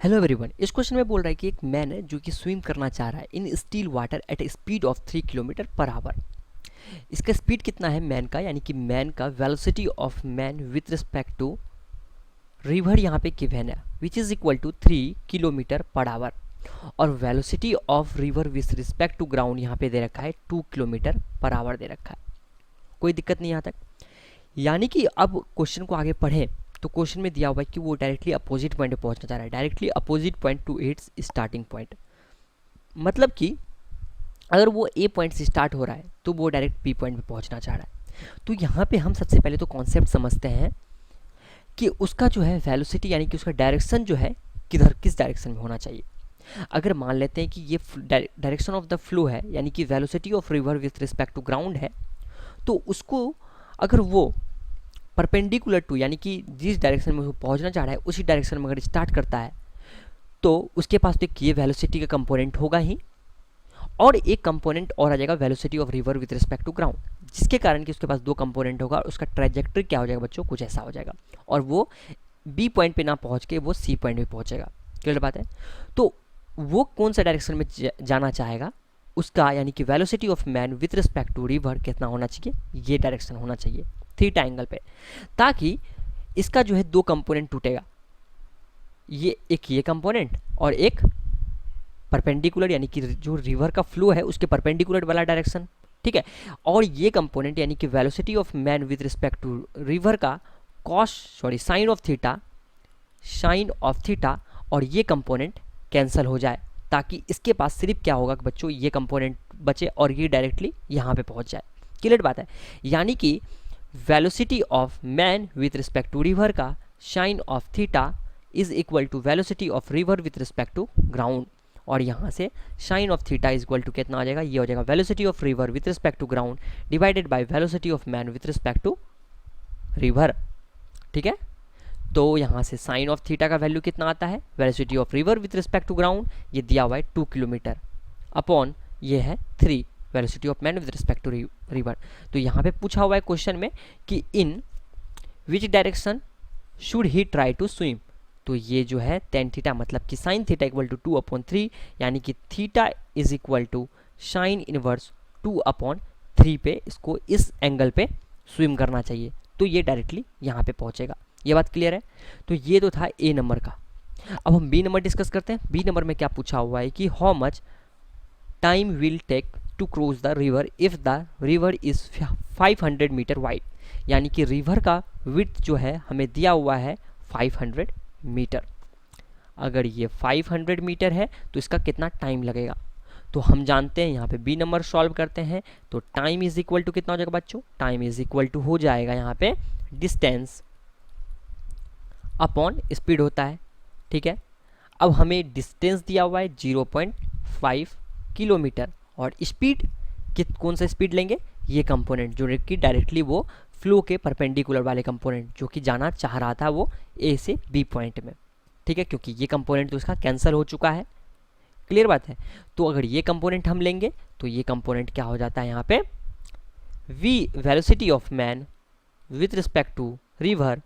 Hello everyone. इस question में बोल रहा है कि एक मैन है जो कि स्विम करना चाह रहा है in still water at a speed of 3 kilometre per hour. इसका स्पीड कितना है मैन का, यानी कि मैन का velocity of man with respect to river यहाँ पे गिवन है which is equal to 3 kilometre per hour, और velocity of river with respect to ground यहाँ पे दे रखा है 2 किलोमीटर पर आवर दे रखा है। कोई दिक्कत नहीं यहाँ तक। यानी कि अब क्वेश्चन को आगे पढ़ें तो क्वेश्चन में दिया हुआ है कि वो डायरेक्टली अपोजिट पॉइंट पे पहुंचना चाह रहा है, directly opposite point two it's starting point. मतलब कि अगर वो ए पॉइंट से स्टार्ट हो रहा है तो वो डायरेक्ट बी पॉइंट पे पहुंचना चाह रहा है। तो यहाँ पे हम सबसे पहले तो कॉन्सेप्ट समझते हैं कि उसका जो है वेलोसिटी यानी कि उसका डायरेक्शन जो है किस डायरेक्शन में होना चाहिए। अगर मान लेते हैं कि ये डायरेक्शन ऑफ द फ्लो है यानी कि velocity of river with respect to ground है, तो उसको अगर वो परपेंडिकुलर टू यानी कि जिस डायरेक्शन में वो पहुंचना चाह रहा है उसी डायरेक्शन में अगर स्टार्ट करता है तो उसके पास तो एक ये वेलोसिटी का कंपोनेंट होगा ही, और एक कंपोनेंट और आ जाएगा velocity of river with respect to ground, जिसके कारण कि उसके पास दो कंपोनेंट होगा और उसका ट्रैजेक्टरी क्या हो जाएगा बच्चों, कुछ ऐसा हो जाएगा, और वो बी पॉइंट पे ना पहुंच के वो सी पॉइंट पे पहुंचेगा। क्लियर बात है। तो वो कौन सा डायरेक्शन में जाना चाहेगा, उसका यानी कि velocity of man with respect to river कितना होना चाहिए, ये डायरेक्शन होना चाहिए थीटा एंगल पे, ताकि इसका जो है दो कंपोनेंट टूटेगा, ये कंपोनेंट और एक परपेंडिकुलर यानी कि जो रिवर का फ्लो है उसके परपेंडिकुलर वाला डायरेक्शन। ठीक है। और ये कंपोनेंट यानी कि velocity of man with respect to river का साइन ऑफ थीटा और ये कंपोनेंट कैंसिल हो जाए, ताकि इसके पास सिर्फ क्या होगा बच्चों, ये कंपोनेंट बचे और ये डायरेक्टली यहाँ पे पहुँच जाए। क्लियर बात है। यानी कि velocity of man with respect to river का sine of theta is equal to velocity of river with respect to ground, और यहाँ से sine of theta is equal to कितना आ जाएगा, ये हो जाएगा velocity of river with respect to ground divided by velocity of man with respect to river. ठीक है। तो यहाँ से साइन ऑफ थीटा का वैल्यू कितना आता है, velocity of river with respect to ground ये दिया हुआ है 2 किलोमीटर अपॉन ये है 3 velocity of man with respect to river. तो यहाँ पे पूछा हुआ है क्वेश्चन में कि in which direction should he try to swim, तो ये जो है टेन थीटा मतलब कि साइन थीटा इक्वल टू 2/3 यानी कि theta is equal to sine inverse 2/3 पे इसको इस एंगल पे स्विम करना चाहिए, तो ये डायरेक्टली यहाँ पे पहुँचेगा। ये बात क्लियर है। तो ये तो था ए नंबर का। अब हम बी नंबर डिस्कस करते हैं। बी नंबर में क्या पूछा हुआ है कि how much time will take to cross the river if the river is 500 metre wide, यानी कि रिवर का विड्थ जो है हमें दिया हुआ है 500 मीटर। अगर ये 500 मीटर है तो इसका कितना टाइम लगेगा, तो हम जानते हैं यहाँ पे बी नंबर सॉल्व करते हैं तो टाइम इज इक्वल टू कितना हो जाएगा बच्चों, टाइम इज इक्वल टू हो जाएगा यहाँ पे डिस्टेंस अपॉन स्पीड होता है। ठीक है। अब हमें डिस्टेंस दिया हुआ है 0.5 किलोमीटर और स्पीड कौन सा स्पीड लेंगे, ये कंपोनेंट जो कि डायरेक्टली वो फ्लो के परपेंडिकुलर वाले कंपोनेंट जो कि जाना चाह रहा था वो ए से बी पॉइंट में। ठीक है। क्योंकि ये कंपोनेंट तो इसका कैंसिल हो चुका है। क्लियर बात है। तो अगर ये कंपोनेंट हम लेंगे तो ये कंपोनेंट क्या हो जाता है यहाँ पे, V velocity of man with respect to river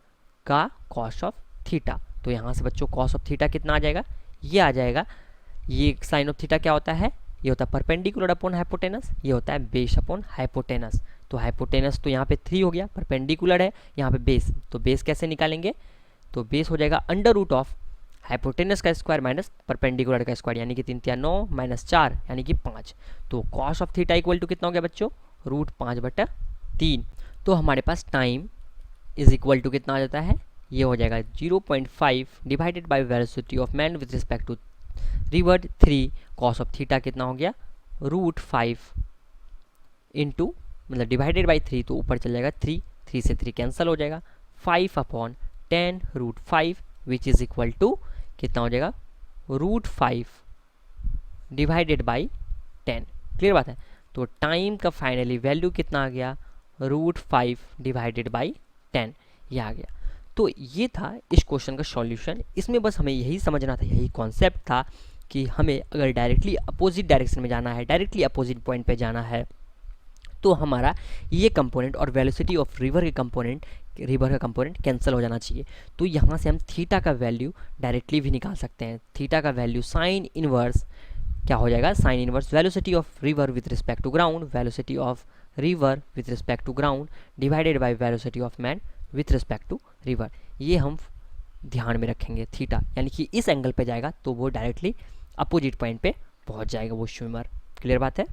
का कॉस ऑफ थीटा। तो यहाँ से बच्चों कॉस ऑफ थीटा कितना आ जाएगा, ये आ जाएगा, ये साइन ऑफ थीटा क्या होता है, ये होता है परपेंडिकुलर अपॉन हाइपोटेनस, ये होता है बेस अपॉन हाइपोटेनस। तो हाइपोटेनस तो यहाँ पे 3 हो गया, परपेंडिकुलर है यहाँ पे बेस, तो बेस कैसे निकालेंगे, तो बेस हो जाएगा अंडर रूट ऑफ हाइपोटेनस का स्क्वायर माइनस परपेंडिकुलर का स्क्वायर, यानी कि 3 × 9 माइनस 4 यानी कि 5। तो cos of theta equal to कितना हो गया बच्चों, √5/3। तो हमारे पास टाइम इज इक्वल टू कितना आ जाता है, ये हो जाएगा 0.5 divided by velocity of man with respect to river 3 cos of theta कितना हो गया √5 इंटू मतलब डिवाइडेड बाई 3, तो ऊपर चल जाएगा 3 से 3 कैंसिल हो जाएगा, 5/10 √5 विच इज इक्वल टू कितना हो जाएगा √5 डिवाइडेड बाई 10। क्लियर बात है। तो टाइम का फाइनली वैल्यू कितना आ गया, √5 डिवाइडेड बाई 10 ये आ गया। तो ये था इस क्वेश्चन का सॉल्यूशन। इसमें बस हमें यही समझना था, यही कॉन्सेप्ट था कि हमें अगर डायरेक्टली अपोजिट डायरेक्शन में जाना है, डायरेक्टली अपोजिट पॉइंट पे जाना है, तो हमारा ये कंपोनेंट और वेलोसिटी ऑफ रिवर के कंपोनेंट रिवर का कंपोनेंट कैंसिल हो जाना चाहिए। तो यहाँ से हम थीटा का वैल्यू डायरेक्टली भी निकाल सकते हैं। थीटा का वैल्यू साइन इनवर्स क्या हो जाएगा, sine inverse velocity of river with respect to ground, velocity of river with respect to ground divided by velocity of man with respect to river. ये हम ध्यान में रखेंगे। थीटा यानी कि इस एंगल पे जाएगा तो वो डायरेक्टली अपोजिट पॉइंट पे पहुंच जाएगा वो स्विमर। क्लियर बात है।